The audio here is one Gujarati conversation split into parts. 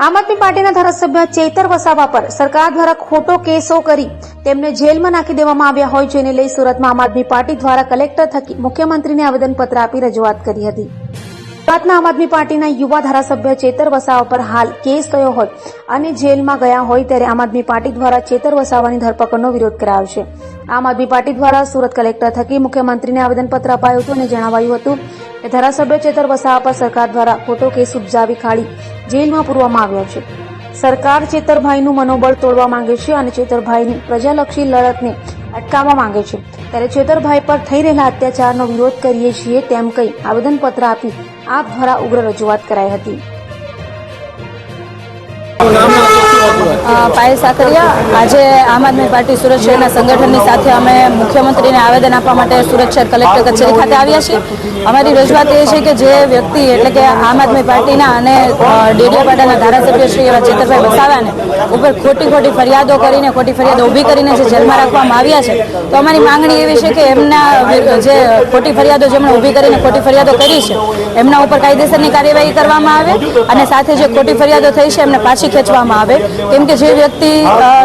આમ આદમી પાર્ટીના ધારાસભ્ય ચેતર વસાવા પર સરકાર દ્વારા ખોટો કેસો કરી તેમને જેલમાં નાખી દેવામાં આવ્યા હોય જેને લઈ સુરતમાં આમ આદમી પાર્ટી દ્વારા કલેક્ટર થકી મુખ્યમંત્રીને આવેદનપત્ર આપી રજૂઆત કરી હતી। સુરતના આમ આદમી પાર્ટીના યુવા ધારાસભ્ય ચેતર વસાવા પર હાલ કેસ થયો હોય અને જેલમાં ગયા હોય ત્યારે આમ આદમી પાર્ટી દ્વારા ચેતર વસાવાની ધરપકડનો વિરોધ કરાયો છે। આમ આદમી પાર્ટી દ્વારા સુરત કલેક્ટર થકી મુખ્યમંત્રીને આવેદનપત્ર અપાયું હતું અને જણાવાયું હતું કે ધારાસભ્ય ચેતર વસાવા પર સરકાર દ્વારા ખોટો કેસ ઉપજાવી કાઢી જેલમાં પૂરવામાં આવ્યો છે। સરકાર ચેતરભાઈનું મનોબળ તોડવા માંગે છે અને ચેતરભાઈની પ્રજાલક્ષી લડતને અટકાવવા માંગે છે ત્યારે ચેતરભાઈ પર થઈ રહેલા અત્યાચારનો વિરોધ કરીએ છીએ તેમ કહી આવેદનપત્ર આપી આપ દ્વારા ઉગ્ર રજૂઆત કરાઈ હતી। પાયલ સાકરિયા, આજે આમ આદમી પાર્ટી સુરત શહેરના સંગઠનની સાથે અમે મુખ્યમંત્રીને આવેદન આપવા માટે સુરત શહેર કલેક્ટર કચેરી ખાતે આવ્યા છીએ। અમારી રજૂઆત એ છે કે જે વ્યક્તિ એટલે કે આમ આદમી પાર્ટીના અને ડેડિયાપાડાના ધારાસભ્ય શ્રી એવા ચેતરભાઈ વસાવાને ઉપર ખોટી ફરિયાદો કરીને ખોટી ફરિયાદો ઊભી કરીને જે જેલમાં રાખવામાં આવ્યા છે, તો અમારી માંગણી એવી છે કે એમના જે ખોટી ફરિયાદો જેમણે ઊભી કરીને ખોટી ફરિયાદો કરી છે એમના ઉપર કાયદેસરની કાર્યવાહી કરવામાં આવે અને સાથે જે ખોટી ફરિયાદો થઈ છે એમને પાછી ખેંચવામાં આવે। કેમ કે જે વ્યક્તિ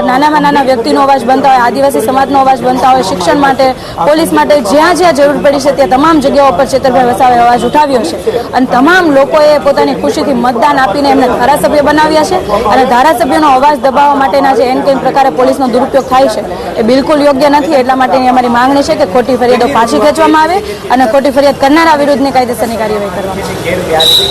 નાનામાં નાના વ્યક્તિનો અવાજ બનતા હોય, આદિવાસી સમાજનો અવાજ બનતા હોય, શિક્ષણ માટે, પોલીસ માટે જ્યાં જરૂર પડી છે ત્યાં તમામ જગ્યાઓ પર ચેતરભાઈ વસાવાએ અવાજ ઉઠાવ્યો છે અને તમામ લોકોએ પોતાની ખુશીથી મતદાન આપીને એમને ધારાસભ્ય બનાવ્યા છે અને ધારાસભ્યનો અવાજ દબાવવા માટેના જે એન કેમ પ્રકારે પોલીસનો દુરુપયોગ થાય છે એ બિલકુલ યોગ્ય નથી। એટલા માટેની અમારી માંગણી છે કે ખોટી ફરિયાદો પાછી ખેંચવામાં આવે અને ખોટી ફરિયાદ કરનારા વિરુદ્ધની કાયદેસરની કાર્યવાહી કરવામાં આવે।